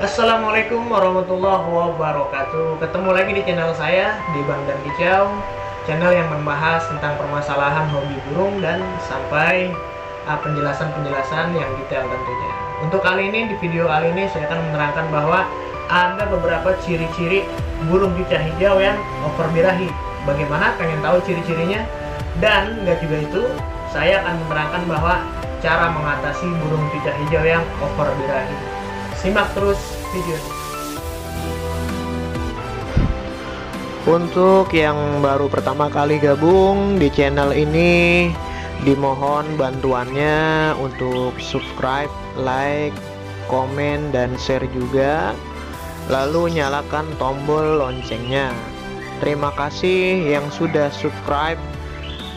Assalamualaikum warahmatullahi wabarakatuh. Ketemu lagi di channel saya di Bang dan Kicau, channel yang membahas tentang permasalahan hobi burung dan sampai penjelasan-penjelasan yang detail tentunya. Untuk kali ini, di video kali ini saya akan menerangkan bahwa ada beberapa ciri-ciri burung cucah hijau yang over birahi. Bagaimana? Pengen tahu ciri-cirinya? Dan nggak juga itu, saya akan menerangkan bahwa cara mengatasi burung cucah hijau yang over birahi. Simak terus video ini. Untuk yang baru pertama kali gabung di channel ini, dimohon bantuannya untuk subscribe, like, komen, dan share juga. Lalu nyalakan tombol loncengnya. Terima kasih yang sudah subscribe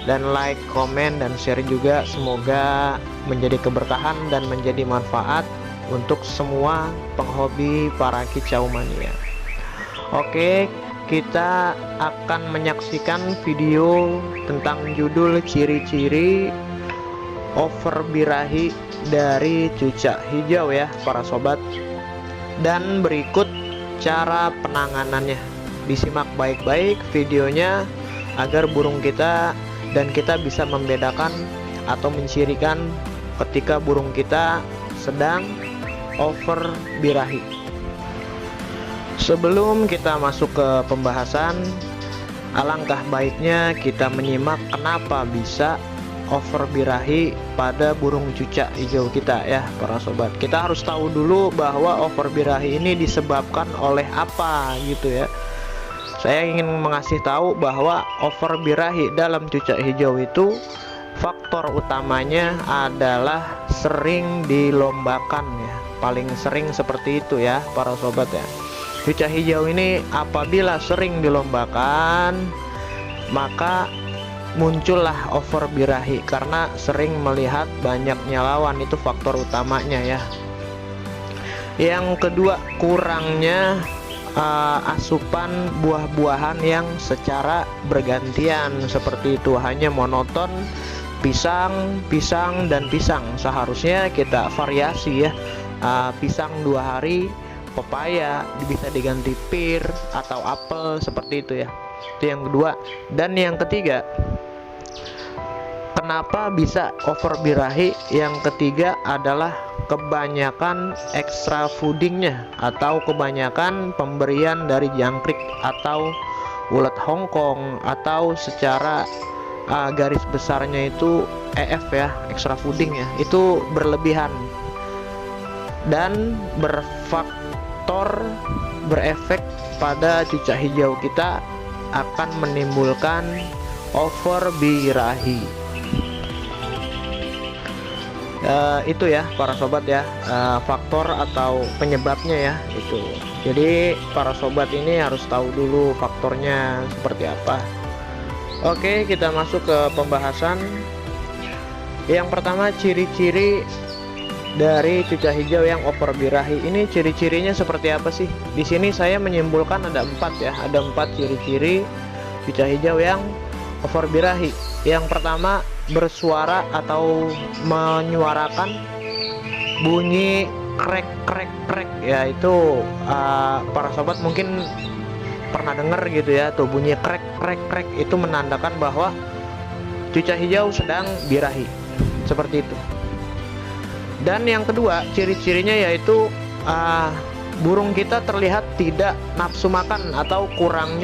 dan like, komen, dan share juga. Semoga menjadi keberkahan dan menjadi manfaat untuk semua penghobi para kicau mania. Oke, kita akan menyaksikan video tentang judul ciri-ciri over birahi dari cucak hijau ya para sobat. Dan berikut cara penanganannya. Disimak baik-baik videonya agar burung kita dan kita bisa membedakan atau mencirikan ketika burung kita sedang over birahi. Sebelum kita masuk ke pembahasan, alangkah baiknya kita menyimak kenapa bisa over birahi pada burung cucak hijau kita ya para sobat. Kita harus tahu dulu bahwa over birahi ini disebabkan oleh apa gitu ya. Saya ingin mengasih tahu bahwa over birahi dalam cucak hijau itu faktor utamanya adalah sering dilombakan ya. Paling sering seperti itu ya para sobat ya. Cucak hijau ini apabila sering dilombakan, maka muncullah over birahi karena sering melihat banyaknya lawan. Itu faktor utamanya ya. Yang kedua, kurangnya asupan buah-buahan yang secara bergantian seperti itu, hanya monoton pisang, pisang, dan pisang. Seharusnya kita variasi ya. Pisang 2 hari, pepaya bisa diganti pir atau apel seperti itu ya. Itu yang kedua. Dan yang ketiga, kenapa bisa over birahi? Yang ketiga adalah kebanyakan extra foodingnya atau kebanyakan pemberian dari jangkrik atau ulet Hongkong, atau secara garis besarnya itu EF ya, extra fooding ya, itu berlebihan dan berefek pada cucak hijau kita, akan menimbulkan over birahi. Itu ya para sobat ya, faktor atau penyebabnya ya itu. Jadi para sobat ini harus tahu dulu faktornya seperti apa. Oke, kita masuk ke pembahasan. Yang pertama, ciri-ciri dari cucak hijau yang over birahi. Ini ciri-cirinya seperti apa sih? Di sini saya menyimpulkan ada 4 ya. Ada 4 ciri-ciri cucak hijau yang over birahi. Yang pertama, bersuara atau menyuarakan bunyi krek krek krek ya. Itu para sobat mungkin pernah dengar gitu ya, tuh bunyi krek krek krek. Itu menandakan bahwa cucak hijau sedang birahi seperti itu. Dan yang kedua, ciri-cirinya yaitu burung kita terlihat tidak nafsu makan atau kurang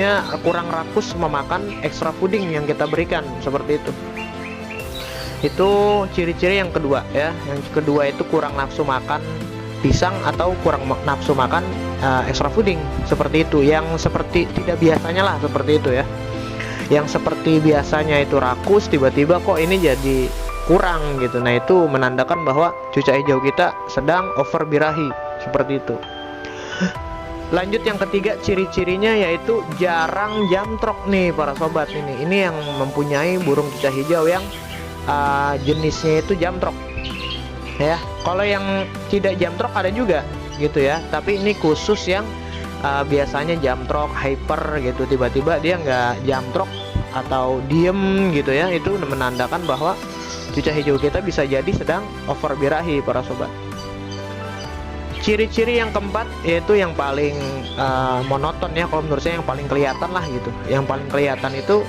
rakus memakan extra fooding yang kita berikan seperti itu. Itu ciri-ciri yang kedua ya. Yang kedua itu kurang nafsu makan pisang atau kurang nafsu makan extra fooding seperti itu. Yang seperti tidak biasanya lah seperti itu ya. Yang seperti biasanya itu rakus, tiba-tiba kok ini jadi kurang gitu. Nah, itu menandakan bahwa cucak hijau kita sedang over birahi seperti itu. Lanjut yang ketiga, ciri-cirinya yaitu jarang jamtrok nih para sobat. Ini yang mempunyai burung cucak hijau yang jenisnya itu jamtrok ya. Kalau yang tidak jamtrok ada juga gitu ya, tapi ini khusus yang biasanya jamtrok hyper gitu, tiba-tiba dia nggak jamtrok atau diem gitu ya. Itu menandakan bahwa cucak hijau kita bisa jadi sedang over birahi para sobat. Ciri-ciri yang keempat yaitu yang paling monoton ya, kalau menurut saya yang paling kelihatan lah gitu. Yang paling kelihatan itu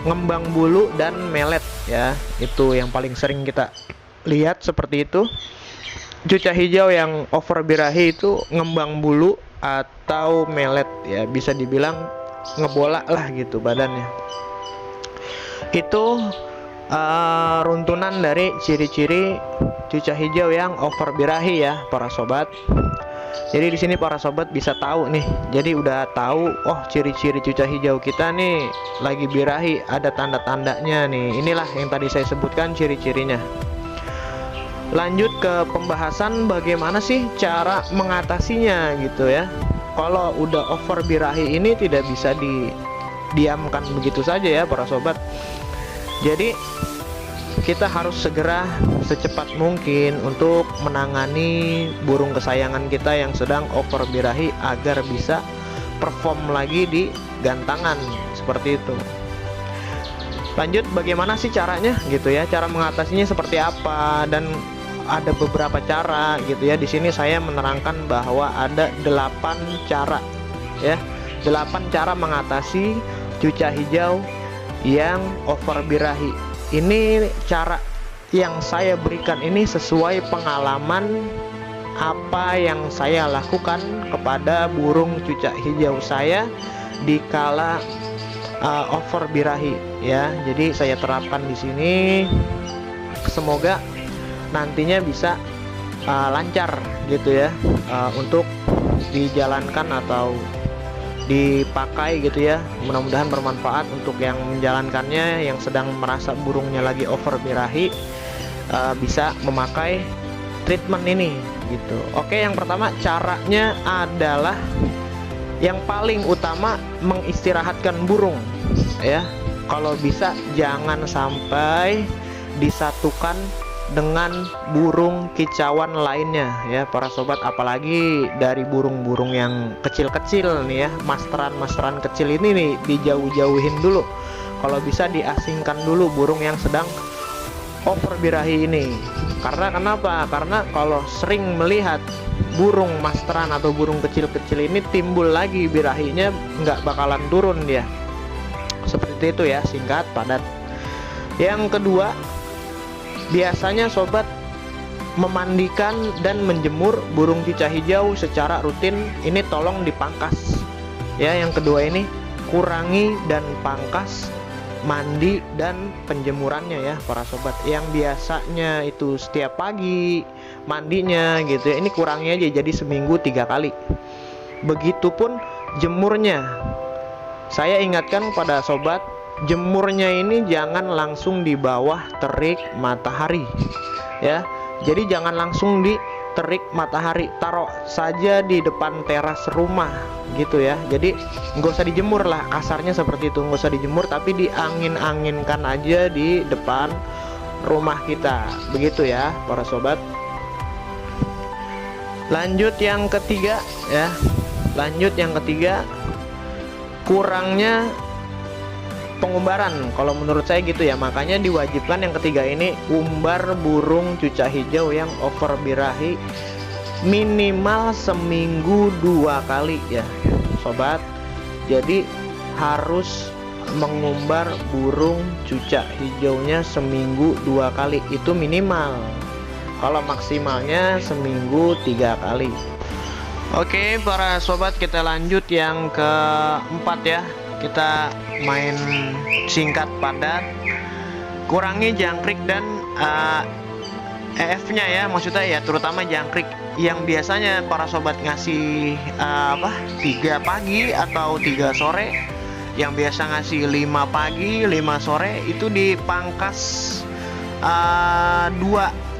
ngembang bulu dan melet ya, itu yang paling sering kita lihat seperti itu. Cucah hijau yang over birahi itu ngembang bulu atau melet ya, bisa dibilang ngebola lah gitu badannya. Itu runtunan dari ciri-ciri cucah hijau yang over birahi ya para sobat. Jadi di sini para sobat bisa tahu nih. Jadi udah tahu, oh ciri-ciri cucah hijau kita nih lagi birahi, ada tanda-tandanya nih. Inilah yang tadi saya sebutkan ciri-cirinya. Lanjut ke pembahasan bagaimana sih cara mengatasinya gitu ya. Kalau udah over birahi ini tidak bisa didiamkan begitu saja ya para sobat. Jadi kita harus segera secepat mungkin untuk menangani burung kesayangan kita yang sedang over birahi agar bisa perform lagi di gantangan seperti itu. Lanjut, bagaimana sih caranya gitu ya, cara mengatasinya seperti apa, dan ada beberapa cara gitu ya. Di sini saya menerangkan bahwa ada 8 cara ya, 8 cara mengatasi cucah hijau yang over birahi. Ini cara yang saya berikan ini sesuai pengalaman apa yang saya lakukan kepada burung cucak hijau saya di kala over birahi ya. Jadi saya terapkan di sini, semoga nantinya bisa lancar gitu ya, untuk dijalankan atau dipakai gitu ya. Mudah-mudahan bermanfaat untuk yang menjalankannya, yang sedang merasa burungnya lagi over birahi, bisa memakai treatment ini gitu. Oke, yang pertama caranya adalah yang paling utama mengistirahatkan burung ya. Kalau bisa jangan sampai disatukan dengan burung kicauan lainnya ya para sobat, apalagi dari burung-burung yang kecil-kecil nih ya, masteran kecil ini nih dijauh-jauhin dulu. Kalau bisa diasingkan dulu burung yang sedang over birahi ini. Karena kenapa? Karena kalau sering melihat burung masteran atau burung kecil-kecil ini timbul lagi birahinya, nggak bakalan turun dia. Seperti itu ya, singkat padat. Yang kedua, biasanya sobat memandikan dan menjemur burung cucah hijau secara rutin. Ini tolong dipangkas ya. Yang kedua ini kurangi dan pangkas mandi dan penjemurannya ya para sobat. Yang biasanya itu setiap pagi mandinya gitu ya, ini kurangi aja jadi seminggu 3 kali. Begitupun jemurnya. Saya ingatkan pada sobat, jemurnya ini jangan langsung di bawah terik matahari ya. Jadi jangan langsung di terik matahari, taruh saja di depan teras rumah gitu ya. Jadi nggak usah dijemur lah, kasarnya seperti itu, nggak usah dijemur tapi diangin-anginkan aja di depan rumah kita, begitu ya para sobat. Lanjut yang ketiga ya, kurangnya pengumbaran kalau menurut saya gitu ya. Makanya diwajibkan yang ketiga ini, umbar burung cucah hijau yang over birahi minimal seminggu 2 kali ya sobat. Jadi harus mengumbar burung cucak hijaunya seminggu 2 kali, itu minimal. Kalau maksimalnya seminggu 3 kali. Oke para sobat, kita lanjut yang keempat ya. Kita main singkat padat. Kurangi jangkrik dan EF-nya ya, maksudnya ya terutama jangkrik yang biasanya para sobat ngasih 3 pagi atau 3 sore, yang biasa ngasih 5 pagi 5 sore, itu dipangkas 2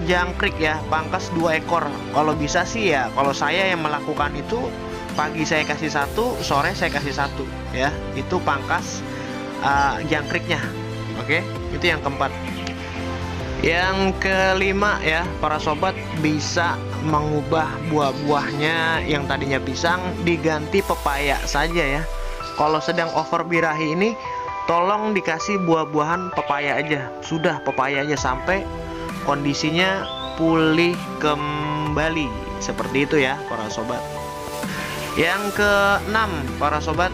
jangkrik ya, pangkas 2 ekor kalau bisa sih ya. Kalau saya yang melakukan itu, pagi saya kasih 1, sore saya kasih 1 ya, itu pangkas jangkriknya. Oke, itu yang keempat. Yang kelima ya para sobat, bisa mengubah buah-buahnya yang tadinya pisang diganti pepaya saja ya. Kalau sedang over birahi ini, tolong dikasih buah-buahan pepaya aja, sudah pepaya aja sampai kondisinya pulih kembali seperti itu ya para sobat. Yang keenam para sobat,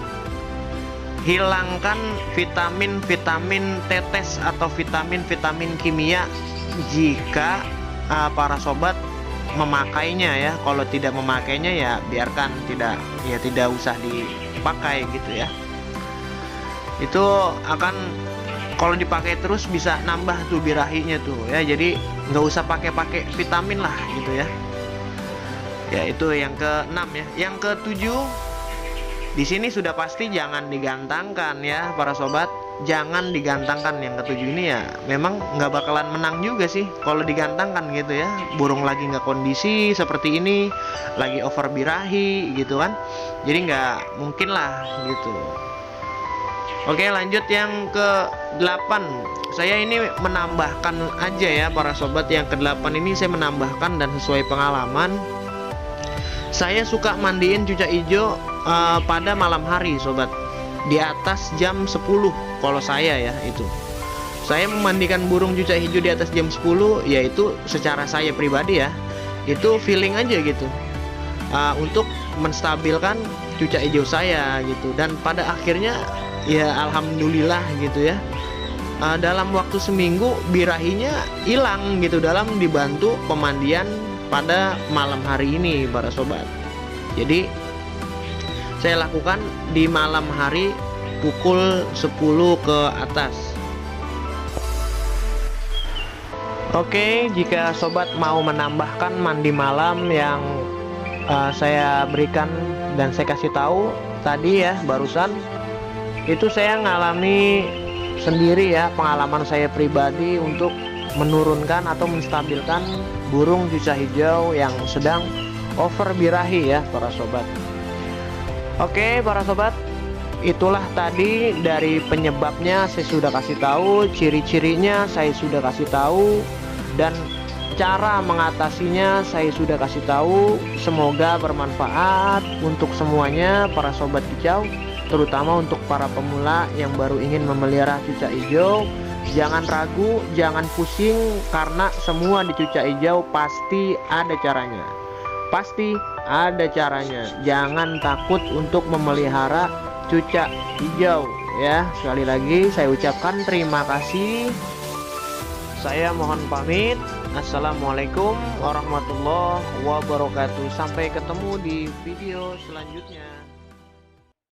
hilangkan vitamin-vitamin tetes atau vitamin-vitamin kimia jika para sobat memakainya ya. Kalau tidak memakainya ya biarkan, tidak usah dipakai gitu ya. Itu akan, kalau dipakai terus bisa nambah tuh birahinya tuh ya. Jadi nggak usah pakai vitamin lah gitu ya. Ya itu yang keenam ya. Yang ketujuh, di sini sudah pasti jangan digantangkan ya para sobat. Jangan digantangkan yang ketujuh ini ya. Memang nggak bakalan menang juga sih kalau digantangkan gitu ya. Burung lagi nggak kondisi seperti ini, lagi over birahi gitu kan. Jadi nggak mungkin lah gitu. Oke, lanjut yang ke-8. Saya ini menambahkan aja ya para sobat. Yang ke-8 ini saya menambahkan dan sesuai pengalaman. Saya suka mandiin cucak hijau pada malam hari sobat, di atas jam 10 kalau saya ya. Itu saya memandikan burung cucak hijau di atas jam 10, yaitu secara saya pribadi ya, itu feeling aja gitu, untuk menstabilkan cucak hijau saya gitu. Dan pada akhirnya ya alhamdulillah gitu ya, dalam waktu seminggu birahinya hilang gitu, dalam dibantu pemandian pada malam hari ini para sobat. Jadi saya lakukan di malam hari pukul 10 ke atas. Oke, jika sobat mau menambahkan mandi malam yang saya berikan dan saya kasih tahu tadi ya barusan, itu saya ngalami sendiri ya, pengalaman saya pribadi untuk menurunkan atau menstabilkan burung cucak hijau yang sedang over birahi ya para sobat. Oke para sobat, itulah tadi dari penyebabnya saya sudah kasih tahu, ciri-cirinya saya sudah kasih tahu, dan cara mengatasinya saya sudah kasih tahu. Semoga bermanfaat untuk semuanya para sobat kicau, terutama untuk para pemula yang baru ingin memelihara cucak hijau. Jangan ragu, jangan pusing, karena semua di cucak hijau pasti ada caranya. Pasti ada caranya. Jangan takut untuk memelihara cucak hijau ya. Sekali lagi saya ucapkan terima kasih. Saya mohon pamit. Assalamualaikum warahmatullahi wabarakatuh. Sampai ketemu di video selanjutnya.